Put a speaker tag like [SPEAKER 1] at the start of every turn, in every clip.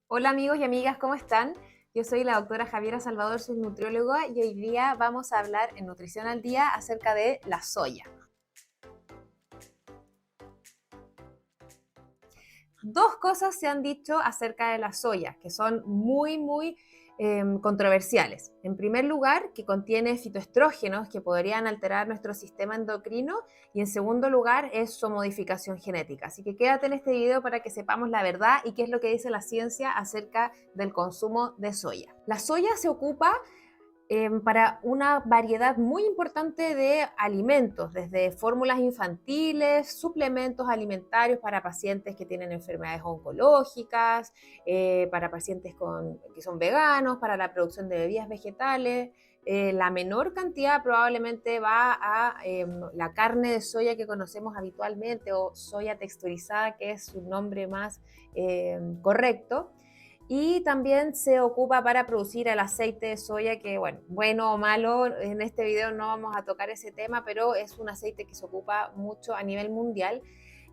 [SPEAKER 1] Hola amigos y amigas, ¿cómo están? Yo soy la doctora Javiera Salvador, soy nutrióloga y hoy día vamos a hablar en Nutrición al Día acerca de la soya. Dos cosas se han dicho acerca de la soya que son muy controversiales. En primer lugar, que contiene fitoestrógenos que podrían alterar nuestro sistema endocrino y en segundo lugar es su modificación genética. Así que quédate en este video para que sepamos la verdad y qué es lo que dice la ciencia acerca del consumo de soya. La soya se ocupa para una variedad muy importante de alimentos, desde fórmulas infantiles, suplementos alimentarios para pacientes que tienen enfermedades oncológicas, para pacientes que son veganos, para la producción de bebidas vegetales. La menor cantidad probablemente va a la carne de soya que conocemos habitualmente o soya texturizada, que es su nombre más correcto, y también se ocupa para producir el aceite de soya, que bueno o malo, en este video no vamos a tocar ese tema, pero es un aceite que se ocupa mucho a nivel mundial.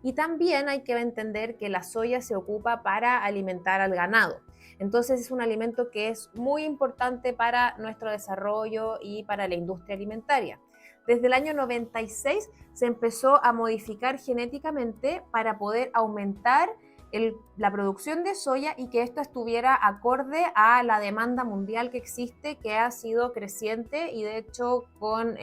[SPEAKER 1] Y también hay que entender que la soya se ocupa para alimentar al ganado. Entonces es un alimento que es muy importante para nuestro desarrollo y para la industria alimentaria. Desde el año 96 se empezó a modificar genéticamente para poder aumentar la producción de soya y que esto estuviera acorde a la demanda mundial que existe, que ha sido creciente y de hecho con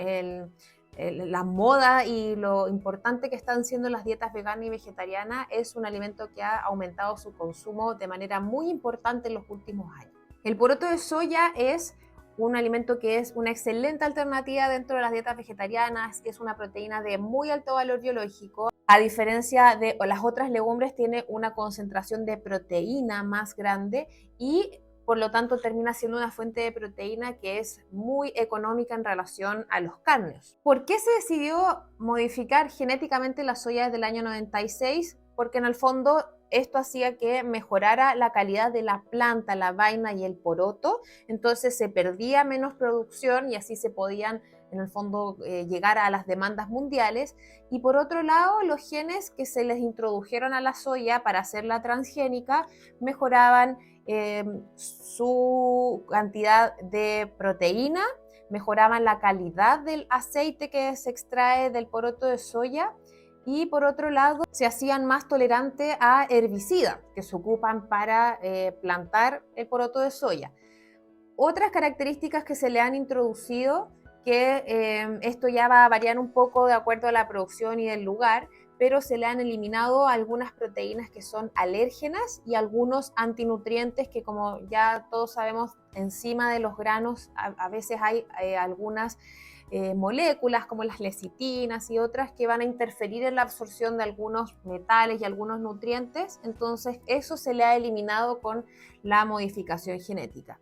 [SPEAKER 1] la moda y lo importante que están siendo las dietas veganas y vegetarianas, es un alimento que ha aumentado su consumo de manera muy importante en los últimos años. El poroto de soya es un alimento que es una excelente alternativa dentro de las dietas vegetarianas, es una proteína de muy alto valor biológico. A diferencia de las otras legumbres, tiene una concentración de proteína más grande y por lo tanto termina siendo una fuente de proteína que es muy económica en relación a los carnes. ¿Por qué se decidió modificar genéticamente la soya desde el año 96? Porque en el fondo esto hacía que mejorara la calidad de la planta, la vaina y el poroto, entonces se perdía menos producción y así se podían en el fondo llegar a las demandas mundiales. Y por otro lado, los genes que se les introdujeron a la soya para hacerla transgénica mejoraban su cantidad de proteína, mejoraban la calidad del aceite que se extrae del poroto de soya y por otro lado se hacían más tolerantes a herbicidas que se ocupan para plantar el poroto de soya. Otras características que se le han introducido, que esto ya va a variar un poco de acuerdo a la producción y del lugar, pero se le han eliminado algunas proteínas que son alérgenas y algunos antinutrientes que, como ya todos sabemos, encima de los granos a veces hay algunas moléculas como las lecitinas y otras que van a interferir en la absorción de algunos metales y algunos nutrientes. Entonces eso se le ha eliminado con la modificación genética.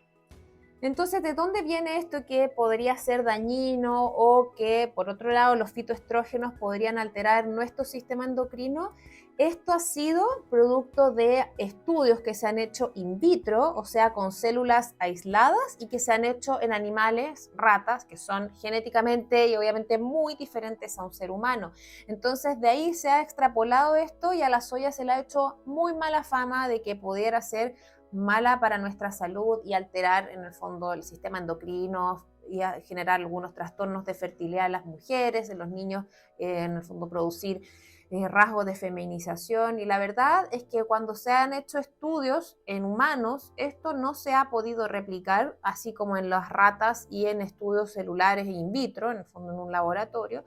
[SPEAKER 1] Entonces, ¿de dónde viene esto que podría ser dañino o que, por otro lado, los fitoestrógenos podrían alterar nuestro sistema endocrino? Esto ha sido producto de estudios que se han hecho in vitro, o sea, con células aisladas y que se han hecho en animales, ratas, que son genéticamente y obviamente muy diferentes a un ser humano. Entonces, de ahí se ha extrapolado esto y a la soya se le ha hecho muy mala fama de que pudiera ser mala para nuestra salud y alterar en el fondo el sistema endocrino y generar algunos trastornos de fertilidad en las mujeres, en los niños, en el fondo producir rasgos de feminización. Y la verdad es que cuando se han hecho estudios en humanos, esto no se ha podido replicar, así como en las ratas y en estudios celulares in vitro, en el fondo en un laboratorio.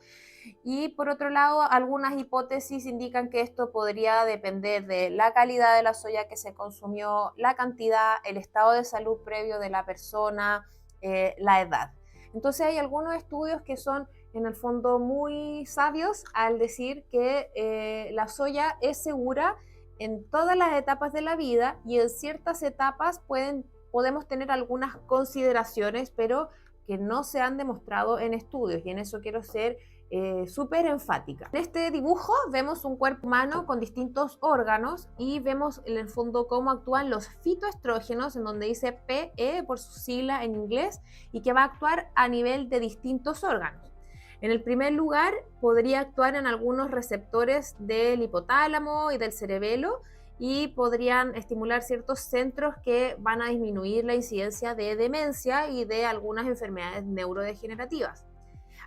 [SPEAKER 1] Y por otro lado, algunas hipótesis indican que esto podría depender de la calidad de la soya que se consumió, la cantidad, el estado de salud previo de la persona, la edad. Entonces hay algunos estudios que son en el fondo muy sabios al decir que la soya es segura en todas las etapas de la vida y en ciertas etapas podemos tener algunas consideraciones, pero que no se han demostrado en estudios, y en eso quiero ser súper enfática. En este dibujo vemos un cuerpo humano con distintos órganos y vemos en el fondo cómo actúan los fitoestrógenos, en donde dice PE por su sigla en inglés, y que va a actuar a nivel de distintos órganos. En el primer lugar, podría actuar en algunos receptores del hipotálamo y del cerebelo, y podrían estimular ciertos centros que van a disminuir la incidencia de demencia y de algunas enfermedades neurodegenerativas.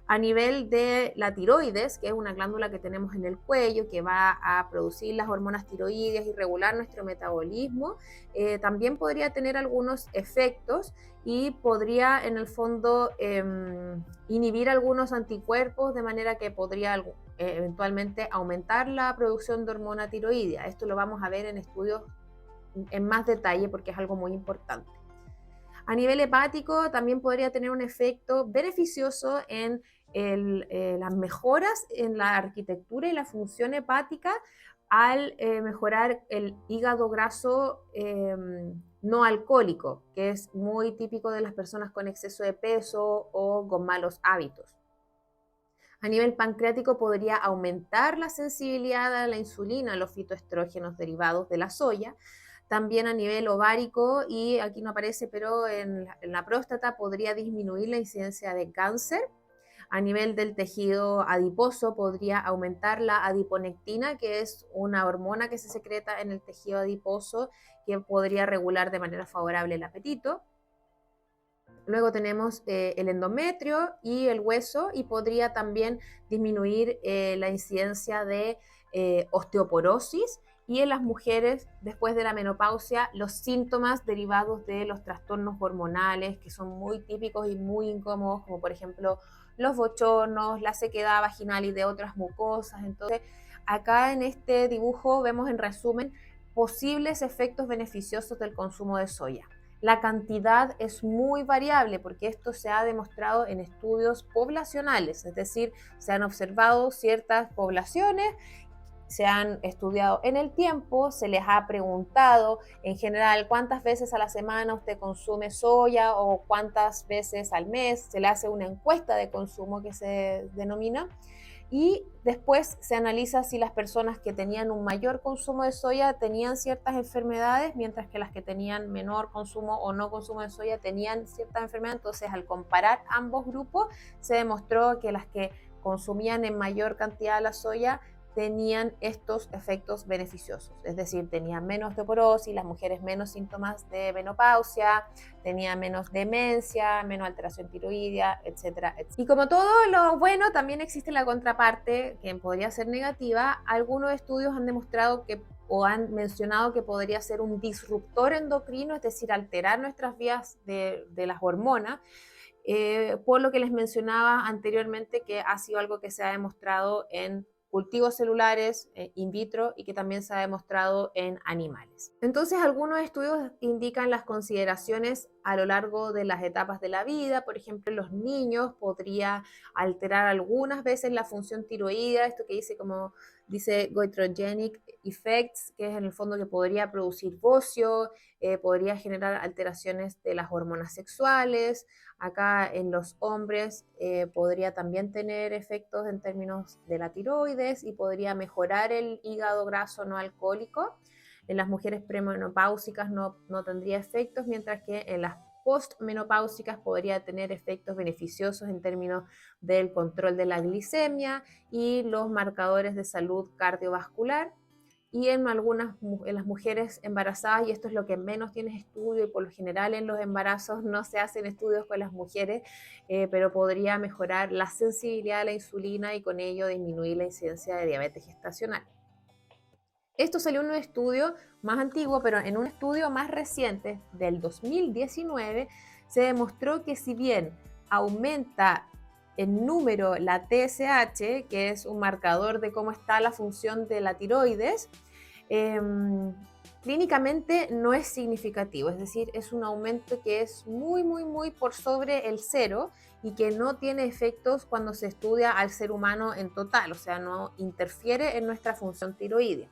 [SPEAKER 1] A nivel de la tiroides, que es una glándula que tenemos en el cuello, que va a producir las hormonas tiroides y regular nuestro metabolismo, también podría tener algunos efectos y podría en el fondo inhibir algunos anticuerpos, de manera que podría eventualmente aumentar la producción de hormona tiroidea. Esto lo vamos a ver en estudios en más detalle porque es algo muy importante. A nivel hepático también podría tener un efecto beneficioso en las mejoras en la arquitectura y la función hepática al mejorar el hígado graso no alcohólico, que es muy típico de las personas con exceso de peso o con malos hábitos. A nivel pancreático podría aumentar la sensibilidad a la insulina, a los fitoestrógenos derivados de la soya. También a nivel ovárico, y aquí no aparece, pero en la próstata podría disminuir la incidencia de cáncer. A nivel del tejido adiposo podría aumentar la adiponectina, que es una hormona que se secreta en el tejido adiposo que podría regular de manera favorable el apetito. Luego tenemos el endometrio y el hueso, y podría también disminuir la incidencia de osteoporosis, y en las mujeres después de la menopausia los síntomas derivados de los trastornos hormonales que son muy típicos y muy incómodos, como por ejemplo los bochornos, la sequedad vaginal y de otras mucosas. Entonces, acá en este dibujo vemos en resumen posibles efectos beneficiosos del consumo de soya. La cantidad es muy variable porque esto se ha demostrado en estudios poblacionales, es decir, se han observado ciertas poblaciones, se han estudiado en el tiempo, se les ha preguntado en general cuántas veces a la semana usted consume soya o cuántas veces al mes, se le hace una encuesta de consumo que se denomina, y después se analiza si las personas que tenían un mayor consumo de soya tenían ciertas enfermedades, mientras que las que tenían menor consumo o no consumo de soya tenían ciertas enfermedades. Entonces, al comparar ambos grupos, se demostró que las que consumían en mayor cantidad la soya tenían estos efectos beneficiosos, es decir, tenían menos osteoporosis, las mujeres menos síntomas de menopausia, tenían menos demencia, menos alteración tiroidea, etcétera, etcétera. Y como todo lo bueno, también existe la contraparte, que podría ser negativa. Algunos estudios han demostrado que o han mencionado que podría ser un disruptor endocrino, es decir, alterar nuestras vías de las hormonas, por lo que les mencionaba anteriormente, que ha sido algo que se ha demostrado en cultivos celulares in vitro y que también se ha demostrado en animales. Entonces, algunos estudios indican las consideraciones a lo largo de las etapas de la vida. Por ejemplo, en los niños podría alterar algunas veces la función tiroidea, esto que dice goitrogenic effects, que es en el fondo que podría producir bocio, podría generar alteraciones de las hormonas sexuales. Acá en los hombres podría también tener efectos en términos de la tiroides y podría mejorar el hígado graso no alcohólico. En las mujeres premenopáusicas no tendría efectos, mientras que en las postmenopáusicas podría tener efectos beneficiosos en términos del control de la glicemia y los marcadores de salud cardiovascular. Y en las mujeres embarazadas, y esto es lo que menos tiene estudio, y por lo general en los embarazos no se hacen estudios con las mujeres, pero podría mejorar la sensibilidad a la insulina y con ello disminuir la incidencia de diabetes gestacional. Esto salió en un estudio más antiguo, pero en un estudio más reciente, del 2019, se demostró que si bien aumenta en número la TSH, que es un marcador de cómo está la función de la tiroides, clínicamente no es significativo, es decir, es un aumento que es muy por sobre el cero y que no tiene efectos cuando se estudia al ser humano en total, o sea, no interfiere en nuestra función tiroidea.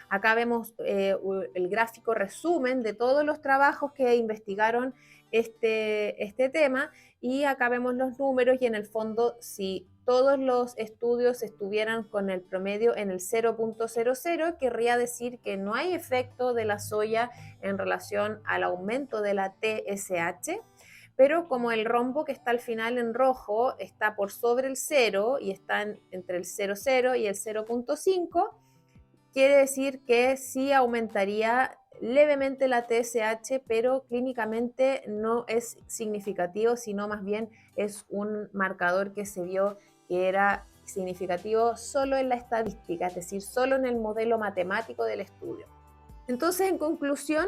[SPEAKER 1] Acá vemos el gráfico resumen de todos los trabajos que investigaron este tema, y acá vemos los números, y en el fondo, si todos los estudios estuvieran con el promedio en el 0.00, querría decir que no hay efecto de la soya en relación al aumento de la TSH, pero como el rombo que está al final en rojo está por sobre el 0 y está entre el 0,0 y el 0.5, quiere decir que sí aumentaría levemente la TSH, pero clínicamente no es significativo, sino más bien es un marcador que se vio que era significativo solo en la estadística, es decir, solo en el modelo matemático del estudio. Entonces, en conclusión,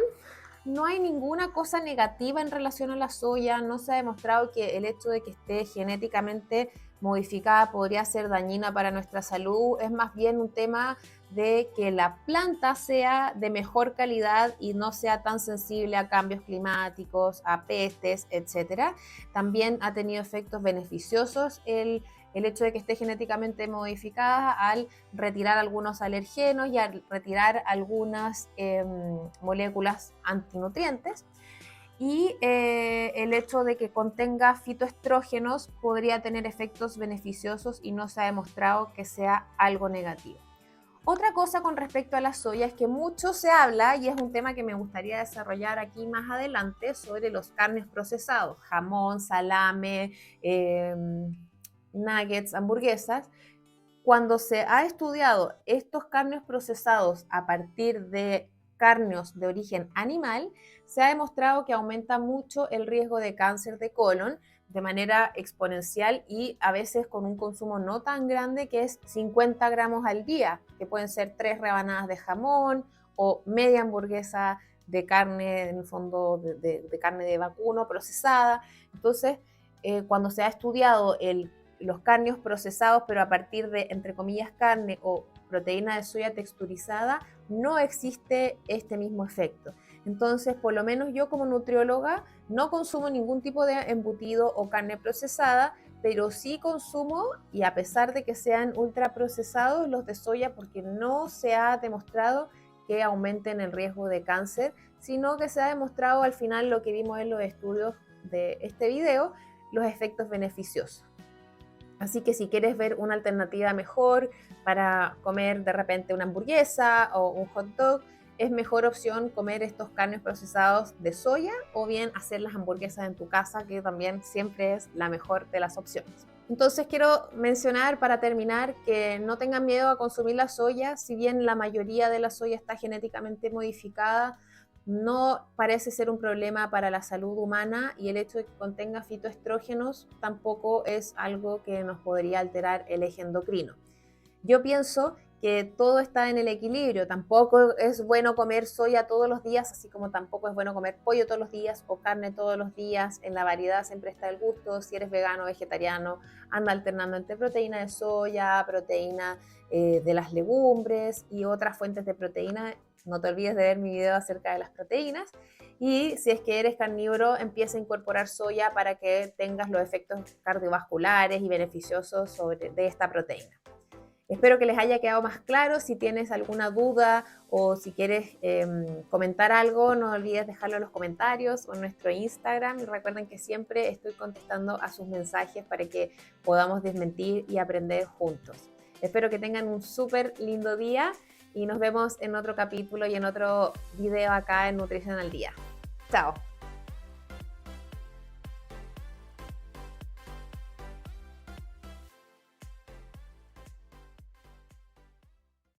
[SPEAKER 1] no hay ninguna cosa negativa en relación a la soya. No se ha demostrado que el hecho de que esté genéticamente modificada podría ser dañina para nuestra salud. Es más bien un tema de que la planta sea de mejor calidad y no sea tan sensible a cambios climáticos, a pestes, etc. También ha tenido efectos beneficiosos el hecho de que esté genéticamente modificada al retirar algunos alergenos y al retirar algunas moléculas antinutrientes. Y el hecho de que contenga fitoestrógenos podría tener efectos beneficiosos y no se ha demostrado que sea algo negativo. Otra cosa con respecto a la soya es que mucho se habla, y es un tema que me gustaría desarrollar aquí más adelante, sobre los carnes procesados, jamón, salame, nuggets, hamburguesas. Cuando se ha estudiado estos carnes procesados a partir de carnes de origen animal, se ha demostrado que aumenta mucho el riesgo de cáncer de colon de manera exponencial y a veces con un consumo no tan grande, que es 50 gramos al día, que pueden ser 3 rebanadas de jamón o media hamburguesa de carne, en el fondo de carne de vacuno procesada. Entonces, cuando se ha estudiado los carnes procesados, pero a partir de, entre comillas, carne o proteína de soya texturizada, no existe este mismo efecto. Entonces, por lo menos yo como nutrióloga no consumo ningún tipo de embutido o carne procesada, pero sí consumo, y a pesar de que sean ultraprocesados, los de soya, porque no se ha demostrado que aumenten el riesgo de cáncer, sino que se ha demostrado al final lo que vimos en los estudios de este video, los efectos beneficiosos. Así que si quieres ver una alternativa mejor para comer de repente una hamburguesa o un hot dog, es mejor opción comer estos carnes procesados de soya o bien hacer las hamburguesas en tu casa, que también siempre es la mejor de las opciones. Entonces quiero mencionar para terminar que no tengan miedo a consumir la soya. Si bien la mayoría de la soya está genéticamente modificada, no parece ser un problema para la salud humana, y el hecho de que contenga fitoestrógenos tampoco es algo que nos podría alterar el eje endocrino. Yo pienso que todo está en el equilibrio. Tampoco es bueno comer soya todos los días, así como tampoco es bueno comer pollo todos los días o carne todos los días. En la variedad siempre está el gusto. Si eres vegano o vegetariano, anda alternando entre proteína de soya, proteína de las legumbres y otras fuentes de proteína. No te olvides de ver mi video acerca de las proteínas. Y si es que eres carnívoro, empieza a incorporar soya para que tengas los efectos cardiovasculares y beneficiosos de esta proteína. Espero que les haya quedado más claro. Si tienes alguna duda o si quieres comentar algo, no olvides dejarlo en los comentarios o en nuestro Instagram. Y recuerden que siempre estoy contestando a sus mensajes para que podamos desmentir y aprender juntos. Espero que tengan un súper lindo día y nos vemos en otro capítulo y en otro video acá en Nutrición al Día. Chao.